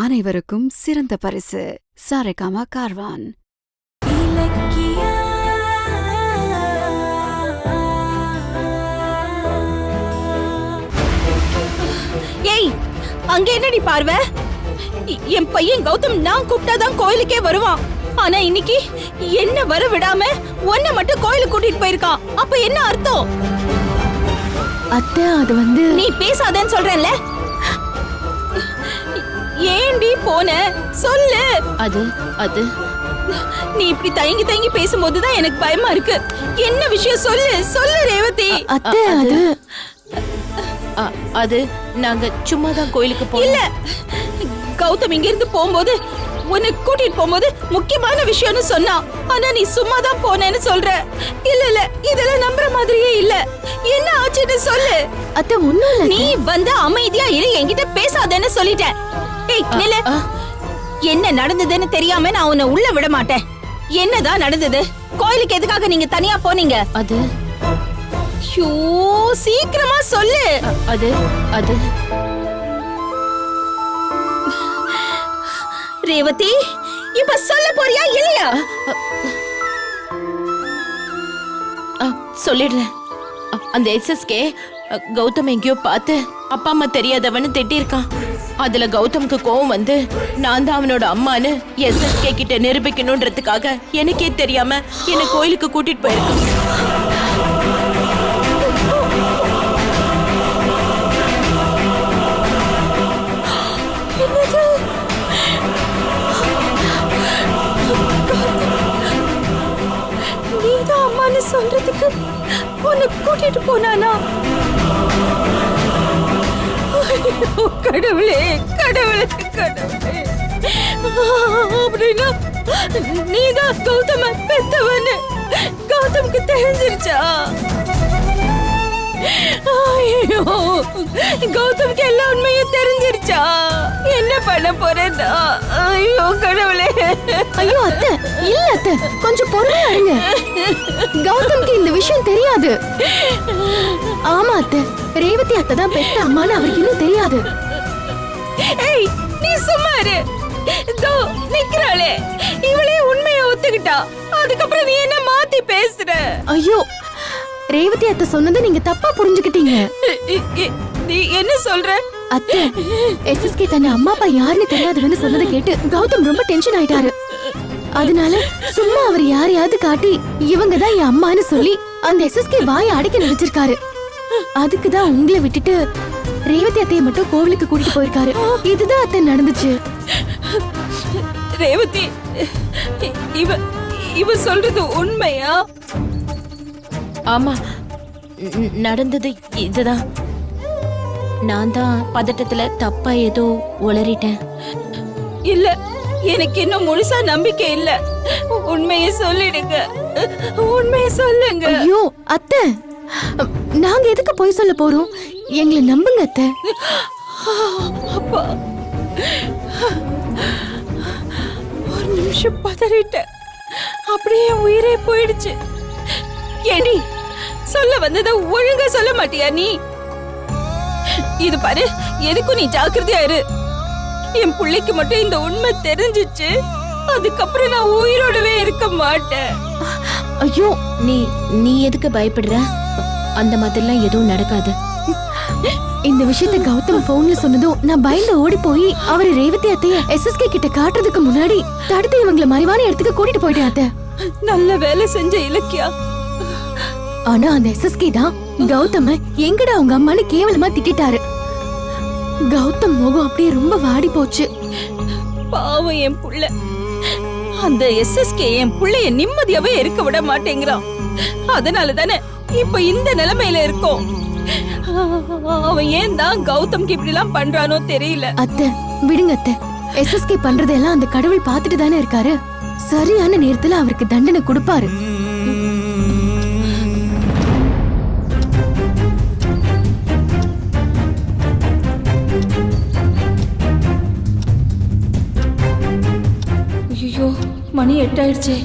அனைவருக்கும் சிறந்த பரிசு சாரேகாமா கார்வான். ஏய், அங்க என்னடி பார்வை? என் பையன் கௌதம் நான் கூப்பிட்டாதான் கோயிலுக்கே வருவான். ஆனா இன்னைக்கு என்ன வர விடாம உன்னை மட்டும் கோயிலுக்கு கூட்டிட்டு போயிருக்கான். அப்ப என்ன அர்த்தம்? அத்தை, அது வந்து நீ பேசாதேன்னு சொல்றேன்ல. ஏண்டி போன சொல்லு. அது நீ இப்படி தயங்கி தயங்கி பேசும்போதுதான் எனக்கு பயமா இருக்கு. என்ன விஷயம் சொல்லு சொல்லு ரேவதி. அத்தை, அது நாங்க சும்மா தான் கோயிலுக்கு போறோம். இல்ல, கௌதம் இங்க இருந்து போகும்போது உன்னை கூட்டிட்டு போகும்போது முக்கியமான விஷயம்னு சொன்னா. ஆனா நீ சும்மா தான் போனேன்னு சொல்ற. இல்ல இதெல்லாம் நம்புற மாதிரியே இல்ல. என்ன ஆச்சுன்னு சொல்லு. அத்தை, ஒண்ணும் இல்ல. நீ வந்து அமைதியா இரு, என்கிட்ட பேசாதேன்னு சொல்லிட்டேன். ஏய் நில்லு. என்ன நடந்ததுன்னு தெரியாம நான் உன்னை உள்ள விட மாட்டேன். என்னதான் நடந்தது? கோயிலுக்கு எதுக்காக நீங்க தனியா போனீங்க? அது ஐயோ, சீக்கிரமா சொல்லு. அது ரேவதி, இப்ப சொல்ல போறியா இல்லையா? சொல்லிடுறேன். அந்த எஸ்எஸ்கே கௌதம் எங்கேயோ பார்த்து அப்பா அம்மா தெரியாதவன்னு திட்டிருக்கான். அதுல கௌதம்க்கு கோவம் வந்து நான் தான் அவனோட அம்மான்னு எஸ்எஸ்கே கிட்ட நிரூபிக்கணும்ன்றதுக்காக எனக்கே தெரியாம என்ன கோயிலுக்கு கூட்டிட்டு போயிருக்கான். நீதான் அம்மான்னு சொல்றதுக்கு உன்னை கூட்டிட்டு போனானா? ஐயோ, கடவுளே கடவுளே கடவுளே. அப்படின்னா நீதான் கௌதம பெத்தவன்னு கௌதம்க்கு தெரிஞ்சிருச்சா? ஐயோ, கௌதம்க்கு எல்லா உண்மையும் தெரிஞ்சிருச்சா? என்ன பண்ண போறேன்னா? ஐயோ கடவுளே. ஐயோ அத்தை, இல்ல அத்தை, கொஞ்சம் பொறுமையா இருங்க. கௌதம்க்கு இந்த விஷயம் தெரியாது. ஆமா அத்தை, ரேவதி அத்தை தான் பெத்த அம்மான்னு அவருக்கு இன்னும் தெரியாது. ஏய், நீ சும்மா இரு. தோ நிக்கறாளே, இவளே உண்மையை ஒத்துக்கிட்டா. அதுக்கப்புறம் நீ என்ன மாத்தி பேசுற? ஐயோ, ரேவதி அத்தை சொன்னதை நீங்க தப்பா புரிஞ்சுக்கிட்டீங்க. நீ என்ன சொல்ற? அத்தை, எஸ்எஸ்கே தன்னை அம்மா அப்பா யாருன்னு தெரியாதுன்னு சொன்னதை கேட்டு கௌதம் ரொம்ப டென்ஷன் ஆயிட்டாரு. அதனால சும்மா அவர் யாரையாவது காட்டி இவங்க தான் என் அம்மான்னு சொல்லி அந்த எஸ்எஸ்கே வாயை அடைக்க நினைச்சிருக்காரு. அதுக்குதான் உங்களை விட்டுட்டு ரேவதி அத்தையை மட்டும் கோவிலுக்கு கூட்டிட்டு போயிருக்காரு. இதுதான் அத்தை நடந்துச்சு. ரேவதி, இவ சொல்றது உண்மையா? ஆமா, நடந்தது இதுதான். நான் தான் பதட்டத்துல தப்பா ஏதோ உளறிட்டேன். இல்ல, எனக்கு இன்னும் முழுசா நம்பிக்கை இல்ல. உண்மையை சொல்லிடுங்க, உண்மையை சொல்லுங்க. ஐயோ அத்தை, நாங்க எதுக்கு போய் சொல்ல போறோம்? எங்களை நம்புங்க அத்தை. அப்பா, ஒரு நிமிஷம் பதறிட்டேன். அப்படியே உயிரே போயிடுச்சு. ஏடி, சொல்ல வந்தத ஒழுங்கா சொல்ல மாட்டியா நீ? இது பாரு, எதுக்கும் நீ ஜாக்கிரதையா இரு. என் பிள்ளைக்கு மட்டும் இந்த உண்மை தெரிஞ்சிச்சு, அதுக்கப்புறம் நான் உயிரோடவே இருக்க மாட்டேன். ஐயோ, நீ எதுக்கு பயப்படுற? அந்த மாதிரிலாம் எதுவும் நடக்காது. இந்த விஷயத்தை கௌதம் போன்ல சொன்னதும் நான் பயந்து ஓடி போய் அவரு ரேவதி அத்தைய எஸ்எஸ்கே கிட்ட காட்டுறதுக்கு முன்னாடி தடுத்து இவங்களை மறைவான இடத்துக்கு கூட்டிட்டு போயிட்டேன் அத்தை. நல்ல வேலை செஞ்ச இலக்கியா. ஆனா அந்த எஸ்எஸ்கே தான் கௌதம எங்கடா உங்க அம்மான்னு கேவலமா திட்டாரு. கௌதம் முகம் அப்படியே ரொம்ப வாடி போச்சு. பாவம் என் புள்ள. அந்த எஸ்எஸ்கே என் புள்ளைய நிம்மதியாவே இருக்க விட மாட்டேங்கிறான். அதனால தானே இப்ப இந்த நிலைமையில இருக்கோம். அவன் ஏன் தான் கௌதம்க்கு இப்படி எல்லாம் பண்றானோ தெரியல. அத்தை விடுங்க அத்தை, எஸ்எஸ்கே பண்றதெல்லாம் அந்த கடவுள் பார்த்துட்டு தானே இருக்காரு. சரியான நேரத்துல அவருக்கு தண்டனை கொடுப்பாரு. ஐயோ, மணி 8 ஆயிடுச்சே.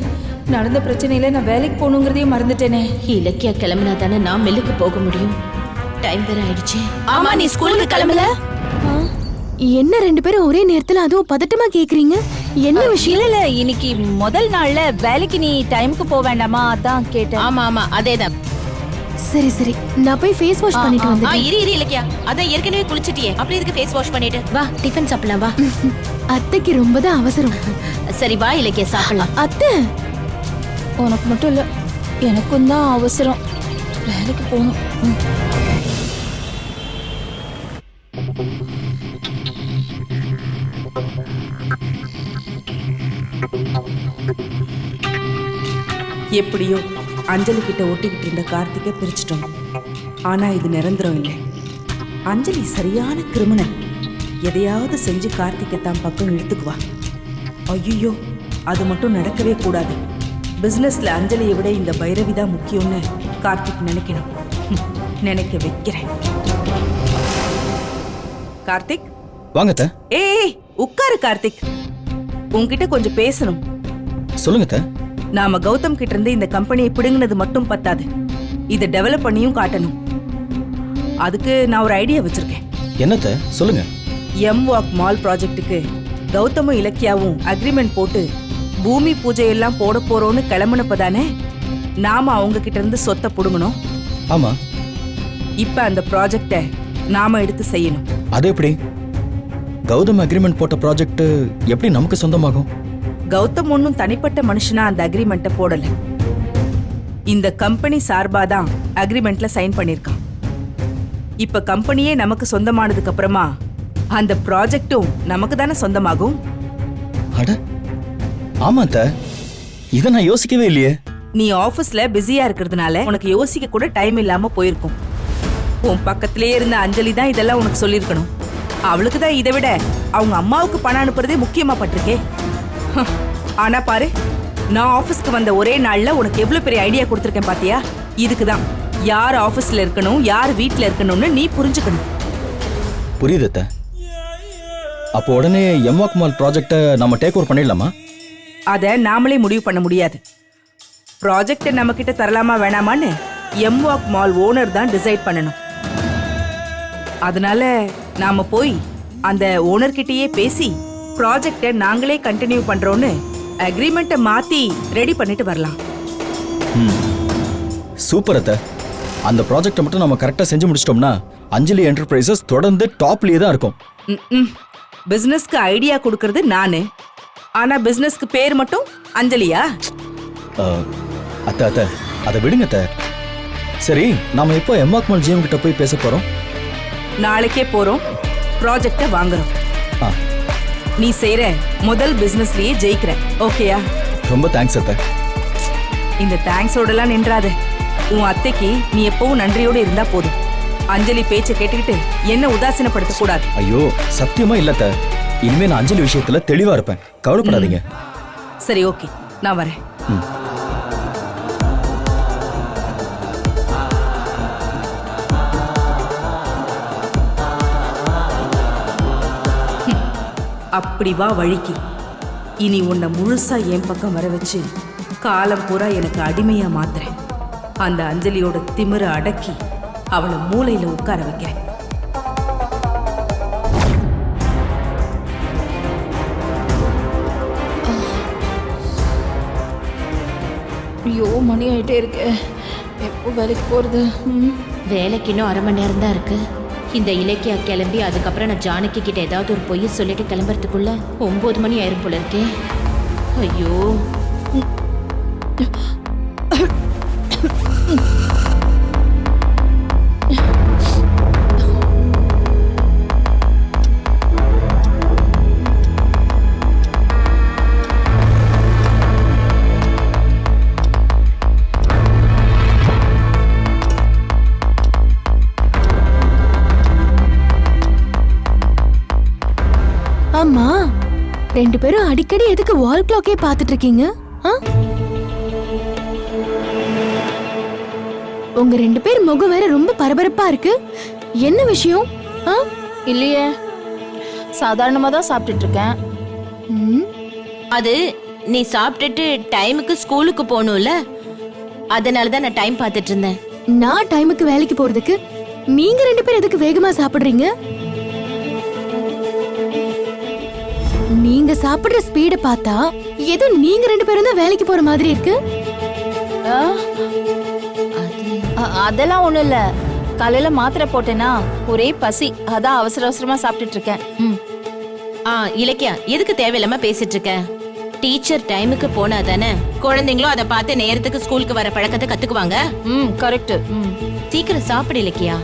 நடந்த பிரச்சனையில நான் வேலைக்கு போகணுங்கிறதையும் மறந்துட்டேனே. இலக்கியா கிளம்பினா தானே நான் மில்லுக்கு போக முடியும். டைம் வேற ஆயிடுச்சு. ஆமா, நீ ஸ்கூலுக்கு கிளம்பல? என்ன ரெண்டு பேரும் ஒரே நேரத்துல அதுவும் பதட்டமா கேக்குறீங்க? என்ன விஷயம்? இல்ல இன்னைக்கு முதல் நாள்ல வேலைக்கு நீ டைம்க்கு போக வேண்டாமா, அதான் கேட்டேன். ஆமா ஆமா அதேதான். சரி சரி, நான் போய் ஃபேஸ் வாஷ் பண்ணிட்டு வந்துட்டேன். இரு இலக்கியா, அதான் ஏற்கனவே குளிச்சிட்டியே, அப்புறம் இதுக்கு ஃபேஸ் வாஷ் பண்ணிட்டு வா, டிஃபன் சாப்பிடலாம் வா. அத்தைக்கு ரொம்ப தான் அவசரம். சரி வா இலக்கியா சாப்பிடலாம். அத்தை, உனக்கு மட்டும் இல்ல எனக்கும் தான் அவசரம், வேலைக்கு போகணும். எப்படியோ அஞ்சலி கிட்ட ஒட்டிக்கிட்டு இருந்த கார்த்திகை பிரிச்சிட்டோம். ஆனா இது நிரந்தரம் இல்லை. அஞ்சலி சரியான கிரிமினல். எதையாவது செஞ்சு கார்த்திகை தான் பக்கம் இழுத்துக்குவா. ஐயோ, அது மட்டும் நடக்கவே கூடாது. பிசினஸ்ல அஞ்சலியை விட இந்த பைரவி தான் முக்கியம்னு கார்த்திக் நினைக்கணும். நினைக்க வைக்கிறேன். கார்த்திக் வாங்க. ஏய் உட்காரு கார்த்திக், உன்கிட்ட கொஞ்சம் பேசணும். சொல்லுங்க. நாம கௌதம் கிட்ட இருந்து இந்த கம்பெனியை பிடுங்கினது மட்டும் பத்தாது, இதை டெவலப் பண்ணியும் காட்டணும். அதுக்கு நான் ஒரு ஐடியா வச்சிருக்கேன். என்னத்த சொல்லுங்க. எம் வாக் மால் ப்ராஜெக்ட்டுக்கு கௌதமும் இலக்கியாவும் அக்ரிமெண்ட் போட்டு பூமி பூஜை எல்லாம் போட போறோம்னு கிளம்புனப்பதானே நாம அவங்க கிட்ட இருந்து சொத்தை புடுங்கணும். ஆமா. இப்ப அந்த ப்ராஜெக்டை நாம எடுத்து செய்யணும். அது எப்படி? கௌதம் அக்ரிமெண்ட் போட்ட ப்ராஜெக்ட் எப்படி நமக்கு சொந்தமாகும்? கௌதம் ஒன்னும் தனிப்பட்ட மனுஷனா அந்த அக்ரிமெண்ட்டை போடல. இந்த கம்பெனி சார்பாதான் அக்ரிமெண்ட்ல சைன் பண்ணிருக்கான். இப்ப கம்பெனியே நமக்கு சொந்தமானதுக்கு அப்புறமா அந்த ப்ராஜெக்டும் நமக்கு தானே சொந்தமாகும். அட ஆமாத்த, இத நான் யோசிக்கவே இல்லையே. நீ ஆபீஸ்ல பிஸியா இருக்கிறதுனால உனக்கு யோசிக்க கூட டைம் இல்லாம போயிருக்கும். உன் பக்கத்திலே இருந்த அஞ்சலி தான் இதெல்லாம் உனக்கு சொல்லிருக்கணும். அவளுக்கு தான் இதை விட அவங்க அம்மாவுக்கு பணம் அனுப்புறதே முக்கியமா பட்டிருக்கே. ஆனா பாரு, நான் ஆபீஸ்க்கு வந்த ஒரே நாள்ல உனக்கு எவ்வளவு பெரிய ஐடியா கொடுத்திருக்கேன் பாத்தியா? இதுக்குதான் யார் ஆபீஸ்ல இருக்கணும், யார் வீட்ல இருக்கணும்னு நீ புரிஞ்சுக்கணும். புரியுது. அப்போ உடனே எம்வாக் மால் ப்ராஜெக்ட நம்ம டேக் ஓவர் பண்ணிடலாமா? அத நாமளே முடிவு பண்ண முடியாது. ப்ராஜெக்ட நம்ம கிட்ட தரலாமா வேணாமான்னு எம்வாக் மால் ஓனர் தான் டிசைட் பண்ணணும். அதனால நாம போய் அந்த ஓனர் கிட்டயே பேசி ப்ராஜெக்ட நாங்களே கண்டினியூ பண்றோம்னு அக்ரிமெண்ட்டை மாத்தி ரெடி பண்ணிட்டு வரலாம். சூப்பர் அத்த. அந்த ப்ராஜெக்ட மட்டும் நம்ம கரெக்டா செஞ்சு முடிச்சிட்டோம்னா அஞ்சலி என்டர்பிரைசஸ் தொடர்ந்து டாப்லயே தான் இருக்கும். பிசினஸ்க்கு ஐடியா கொடுக்கறது நானு, ஆனா பிசினஸ்க்கு பேர் மட்டும் அஞ்சலியா? அத்த அத்த அதை விடுங்க அத்த. சரி, நாம இப்போ எம்வாக் மால் ஜிஎம் கிட்ட போய் பேச போறோம். நாளைக்கே போறோம், ப்ராஜெக்ட வாங்குறோம். நீ செய்யற முதல் பிசினஸ்லயே ஜெயிக்கிற. ஓகேயா? ரொம்ப தேங்க்ஸ் அத்த. இந்த தேங்க்ஸோடலாம் நின்றாத. உன் அத்தைக்கு நீ எப்பவும் நன்றியோடு இருந்தா போதும். அஞ்சலி பேச்சை கேட்டுக்கிட்டு என்ன உதாசீனப்படுத்த கூடாது. ஐயோ சத்தியமா இல்லத்த. இனிமே நான் அஞ்சலி விஷயத்துல தெளிவா இருப்பேன், கவலைப்படாதீங்க. சரி ஓகே, நான் வரேன். அப்படி வா வழிக்கு. இனி உன்னை முழுசா என் பக்கம் வர வச்சு காலம் பூரா எனக்கு அடிமையா மாத்துறேன். அந்த அஞ்சலியோட திமிர அடக்கி அவளை மூளையில உட்கார வைக்கிறேன். ஐயோ, மணி ஆயிட்டே இருக்கு. எப்போ வேலைக்கு போறது? வேலைக்கு இன்னும் 1/2 மணி நேரம் தான் இருக்கு. இந்த இலக்கியா கிளம்பி அதுக்கப்புறம் நான் ஜானகி கிட்ட ஏதாவது ஒரு பொய்யை சொல்லிட்டு கிளம்புறதுக்குள்ள 9 மணி ஆயிரும் போல இருக்கே. ஐயோ, அம்மா, ரெண்டு பேரும் அடிக்கடி எதுக்கு வால் கிளாக்கே பாத்துட்டு இருக்கீங்க? உங்க ரெண்டு பேர் முகம் வேற ரொம்ப பரபரப்பா இருக்கு. என்ன விஷயம்? இல்லையே, சாதாரணமா தான் சாப்பிட்டுட்டு இருக்கேன். அது நீ சாப்பிட்டுட்டு டைமுக்கு ஸ்கூலுக்கு போகணும்ல, அதனால தான் நான் டைம் பார்த்துட்டு இருந்தேன். நான் டைமுக்கு வேலைக்கு போறதுக்கு நீங்க ரெண்டு பேரும் எதுக்கு வேகமா சாப்பிடுறீங்க? நீங்க சாப்பிடுற ஸ்பீட பார்த்தா ஏதோ நீங்க 2 பேரும் தான் வேலைக்கு போற மாதிரி இருக்கு. அதெல்லாம் ஒண்ணும் இல்ல. காலையில மாத்திரை போட்டேனா ஒரே பசி, அதான் அவசர அவசரமா சாப்பிட்டுட்டு இருக்கேன். இலக்கியா, எதுக்கு தேவையில்லாம பேசிட்டு இருக்க? டீச்சர் டைமுக்கு போனா தானே குழந்தைங்களும் அதை பார்த்து நேரத்துக்கு ஸ்கூலுக்கு வர பழக்கத்தை கத்துக்குவாங்க. கரெக்ட். சீக்கிரம் சாப்பிடு இலக்கியா.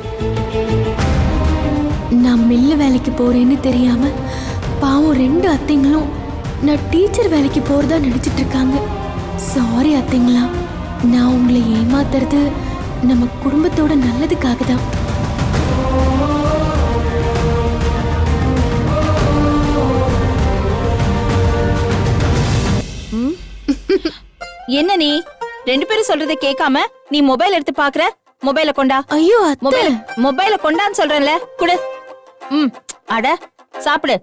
நான் மில்ல வேலைக்கு போறேன்னு தெரியாம பாவம் 2 அத்தைங்களும் நான் டீச்சர் வேலைக்கு போறதா நினைச்சிட்டு இருக்காங்க. சாரி அத்தைங்களா, நான் உங்களை ஏமாத்துறது நம்ம குடும்பத்தோட நல்லதுக்காக தான். என்ன நீ 2 பேரும் சொல்றதை கேட்காம நீ மொபைல் எடுத்து பாக்குற? மொபைல கொண்டா. ஐயோ அத்தை, மொபைல கொண்டான்னு சொல்றேன்ல, குடு. அட சாப்பிடு.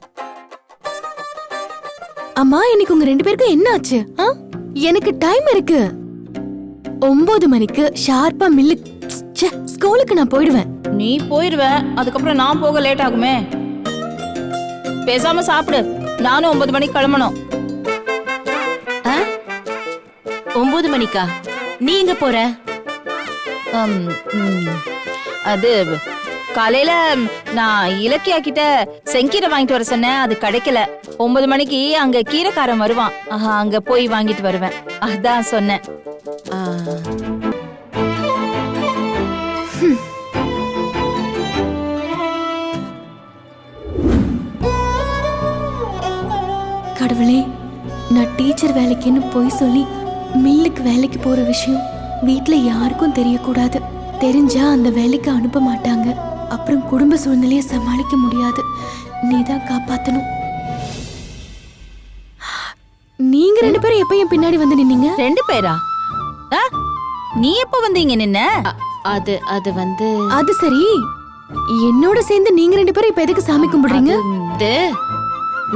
அம்மா, இன்னைக்கு உங்க 2 பேருக்கும் என்ன ஆச்சு? எனக்கு டைம் இருக்கு. 9 மணிக்கு ஷார்ப்பா மில்லு ஸ்கூலுக்கு நான் போயிடுவேன். நீ போயிருவ, அதுக்கப்புறம் நான் போக லேட் ஆகுமே. பேசாம சாப்பிடு. நானும் 9 மணிக்கு கிளம்பணும். 9 மணிக்கா? நீ எங்க போற? அது காலையில நான் இலக்கியா கிட்ட செங்கீரை வாங்கிட்டு வர சொன்னேன், அது கிடைக்கல. 9 மணிக்கு அங்க கீரைக்காரன் வருவான், அங்க போய் வாங்கிட்டு வருவேன், அதான் சொன்னேன். கடவுளே, நான் டீச்சர் வேலைக்குன்னு போய் சொல்லி மில்லுக்கு வேலைக்கு போற விஷயம் வீட்ல யாருக்கும் தெரியக்கூடாது. தெரிஞ்சா அந்த வேலைக்கு அனுப்ப மாட்டாங்க. அப்புறம் குடும்ப சூழ்நிலையை சமாளிக்க முடியாது. நீதான் காப்பாத்தணும். நீங்க 2 பேரும் எப்ப என் பின்னாடி வந்து நின்னீங்க? 2 பேரா? நீ எப்ப வந்தீங்க? நின்ன அது வந்து அது சரி, என்னோட சேர்ந்து நீங்க 2 பேரும் இப்ப எதுக்கு சாமி கும்பிடுறீங்க?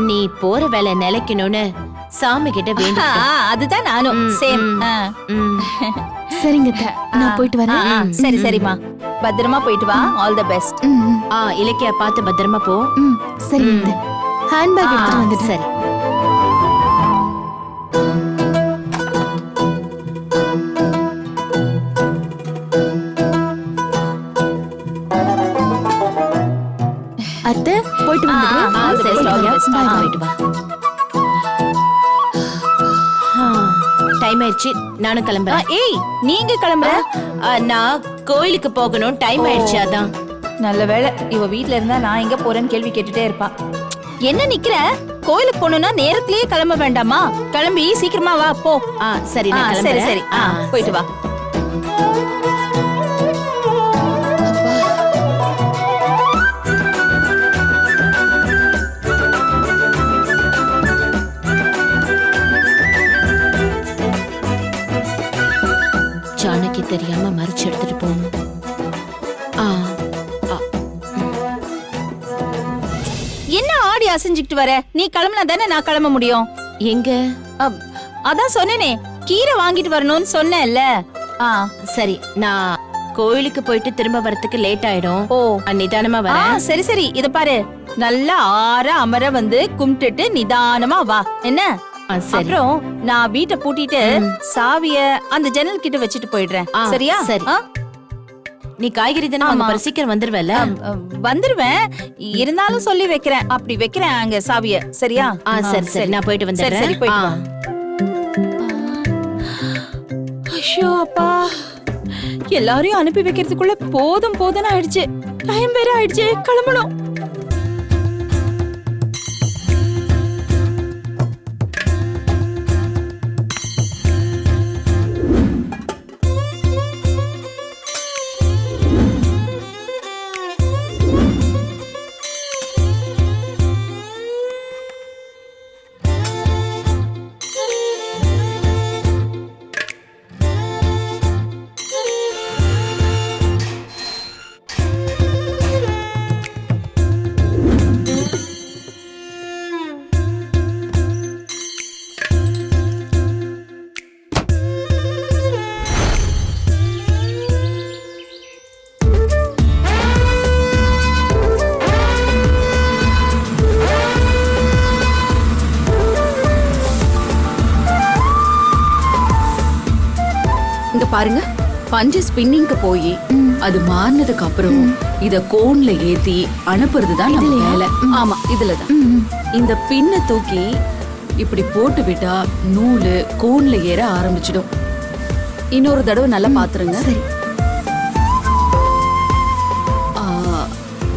நீ போற வேலை நிலைக்கணும்னு சாமி கிட்ட வேண்டி. அதுதான் நானும் சேம். சரிங்க அத்தை, நான் போயிட்டு வரேன். சரி சரிமா, பத்திரமா போயிட்டு வா. All the best. இலக்கியா, பார்த்து பத்திரமா போ. சரிங்க அத்தை, ஹேண்ட்பேக் எடுத்துட்டு வந்துட்டு. சரி. அத்தை, போயிட்டு வந்துடுறேன். சரி இலக்கியா, போயிட்டு வா. டைம் ஆயிடுச்சு, நானும் கிளம்புறேன். ஏய், நீங்க கிளம்புற? நான் கோயிலுக்கு போகணும், டைம் ஆயிடுச்சு, அதான். நல்ல வேளை, இவ வீட்ல இருந்தா நான் எங்க போறேன்னு கேள்வி கேட்டுட்டே இருப்பா. என்ன நிக்கிற? கோயிலுக்கு போகணும்னா நேரத்திலேயே கிளம்ப வேண்டாமா? கிளம்பி சீக்கிரமா வா, போ. சரி, நான் சரி கிளம்புறேன். சரி, போயிட்டு வா. ஜானகி தெரியாம மறைச்சு எடுத்துட்டு போகணும். என்ன ஆடி அசைஞ்சுக்கிட்டு வர? நீ கிளம்புனா தானே நான் கிளம்ப முடியும். எங்க? அதான் சொன்னேனே, கீரை வாங்கிட்டு வரணும்னு சொன்னேன்ல. சரி, நான் கோயிலுக்கு போயிட்டு திரும்ப வரதுக்கு லேட் ஆயிடும். நிதானமா வரேன். சரி சரி, இத பாரு, நல்லா ஆற அமர வந்து கும்பிட்டுட்டு நிதானமா வா. என்ன? அப்புறம் நான் வீட்டை பூட்டிட்டு சாவிய அந்த ஜன்னல் கிட்ட வச்சுட்டு போயிடுறேன். சரியா? சரி. நீ காய்கறி தானே வாங்க போற, சீக்கிரம் வந்துருவல? வந்துருவேன், இருந்தாலும் சொல்லி வைக்கிறேன். அப்படி வைக்கிறேன் அங்க சாவிய. சரியா? சரி சரி, நான் போயிட்டு வந்துடுறேன். சரி, போயிட்டு வா. ஐயோ அப்பா, எல்லாரையும் அனுப்பி வைக்கிறதுக்குள்ள போதும் போதும்னு ஆயிடுச்சு. டைம் வேற ஆயிடுச்சு, கிளம்பணும். பாருங்க, பஞ்சு ஸ்பின்னிங்க்கு போய் அது மாறினதுக்கு அப்புறம் இத கோன்ல ஏத்தி அனுப்புறது தான் நம்ம வேலை. ஆமா, இதுலதான். இந்த பின்ன தூக்கி இப்படி போட்டு விட்டா நூலு கோன்ல ஏற ஆரம்பிச்சிடும். இன்னொரு தடவை நல்லா பாத்துருங்க. சரி.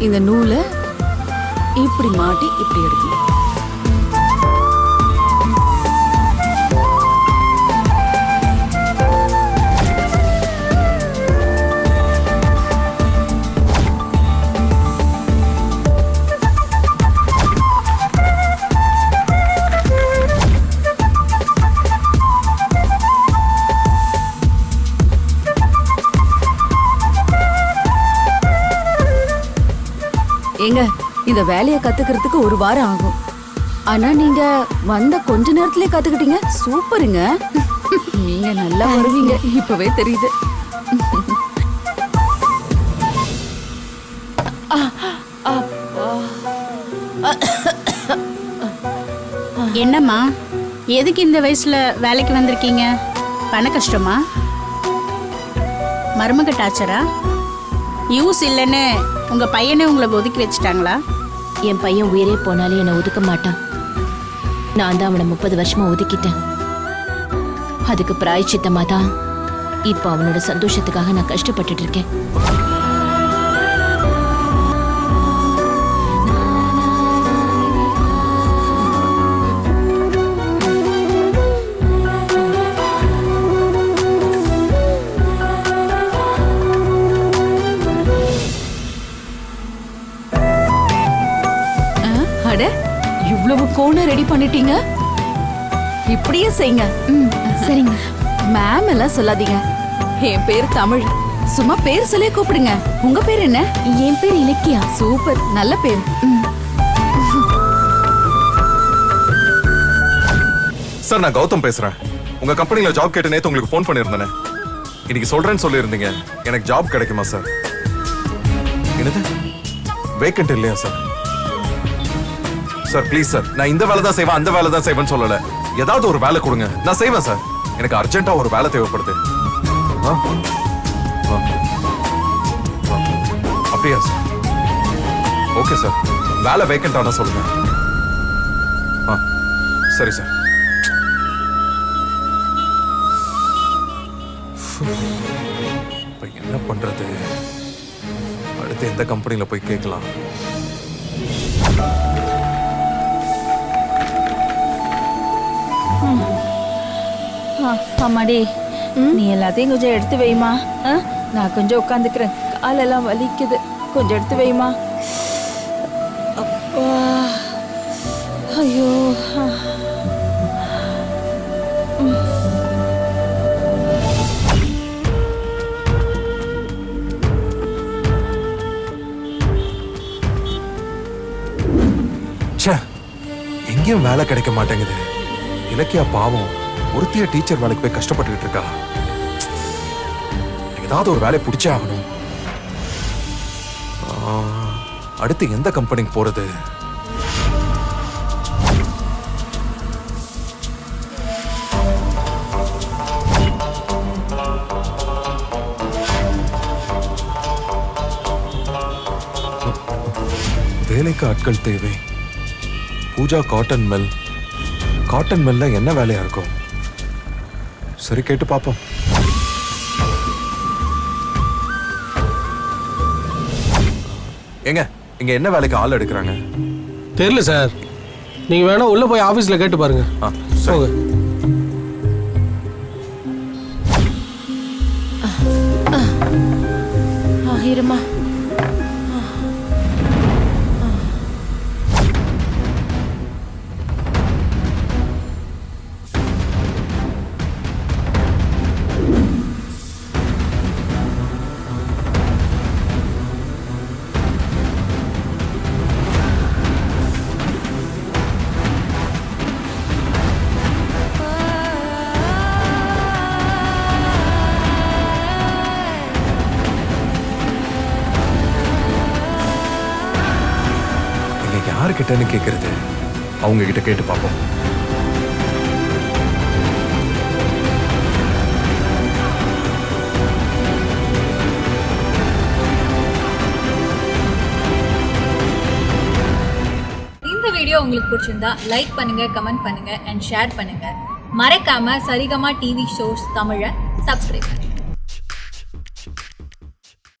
இந்த நூலை இப்படி மாட்டி இப்படி எடுக்கணும். ஏங்க, இந்த வேலையை கத்துக்கிறதுக்கு 1 வாரம் ஆகும். ஆனா நீங்க வந்த கொஞ்ச நேரத்திலே கத்துக்கிட்டீங்க. சூப்பருங்க. நீங்க நல்லா வருவீங்க, இப்பவே தெரியுது. என்னம்மா, எதுக்கு இந்த வயசுல வேலைக்கு வந்திருக்கீங்க? பண கஷ்டமா? மருமக டாச்சரா? யூஸ் இல்லைன்னு உங்க பையனை உங்களை ஒதுக்கி வச்சுட்டாங்களா? என் பையன் உயிரே போனாலும் என்னை ஒதுக்க மாட்டான். நான் தான் அவனை 30 வருஷமா ஒதுக்கிட்டேன். அதுக்கு பிராயச்சித்தமா தான் இப்போ அவனோட சந்தோஷத்துக்காக நான் கஷ்டப்பட்டுட்டு இருக்கேன். அட, இவ்வளவு கோனை ரெடி பண்ணிட்டீங்க. இப்படியே செய்யுங்க. சரிங்க. மேம் எல்லாம் சொல்லாதீங்க. என் பேர் தமிழ். சும்மா பேர் சொல்லி கூப்பிடுங்க. உங்க பேர் என்ன? என் பேர் இலக்கியா. சூப்பர், நல்ல பேர். சார், நான் கௌதம் பேசுறேன். உங்க கம்பெனில ஜாப் கேட்டு நேத்து உங்களுக்கு ஃபோன் பண்ணியிருந்தேன். இன்னைக்கு சொல்றேன்னு சொல்லியிருந்தீங்க. எனக்கு ஜாப் கிடைக்குமா சார்? என்னது, வேக்கண்ட் இல்லையா சார்? சார் ப்ளீஸ் சார், நான் இந்த வேலை தான் செய்வேன் அந்த வேலை தான் செய்வேன்னு சொல்லல. ஏதாவது ஒரு வேலை கொடுங்க, நான் செய்வேன் சார். எனக்கு அர்ஜென்ட்டா ஒரு வேலை தேவைப்படுது. அப்படியா சார்? ஓகே சார், வேலை வேக்கண்ட் ஆனா சொல்லுங்க. சரி சார். இப்ப என்ன பண்றது? அடுத்து எந்த கம்பெனில போய் கேட்கலாம்? ஆமாடி, நீ எல்லாத்தையும் கொஞ்சம் எடுத்து வைமா. நான் கொஞ்சம் உட்காந்துக்கிறேன். காலெல்லாம் வலிக்குது. கொஞ்சம் எடுத்து வைமா. அப்பா, ஐயோ. எங்கேயும் வேலை கிடைக்க மாட்டேங்குது. இலக்கியா பாவம், ஒருத்திய டீச்சர் வேலைக்கு போய் கஷ்டப்பட்டுக்கிட்டு இருக்கா. ஏதாவது ஒரு வேலையை பிடிச்சே ஆகணும். அடுத்து எந்த கம்பெனிக்கு போறது? வேலைக்கு ஆட்கள் தேவை. Pooja cotton mill. காட்டன் மில்ல என்ன வேலையா இருக்கும்? சரி, கேட்டு பாப்போம். ஏங்க, இங்க என்ன வேலைக்கு ஆள் எடுக்கிறாங்க? தெரியல சார். நீங்க வேணா உள்ள போய் ஆபீஸ்ல கேட்டு பாருங்க. சரி. இருமா. யாருக்கிட்டன்னு கேட்கறது? அவங்க கிட்ட கேட்டு பார்ப்போம். வீடியோ உங்களுக்கு பிடிச்சிருந்தா லைக் பண்ணுங்க, கமெண்ட் பண்ணுங்க அண்ட் ஷேர் பண்ணுங்க. மறக்காம சரிகமா டிவி ஷோஸ் தமிழை சப்ஸ்கிரைப் பண்ணுங்க.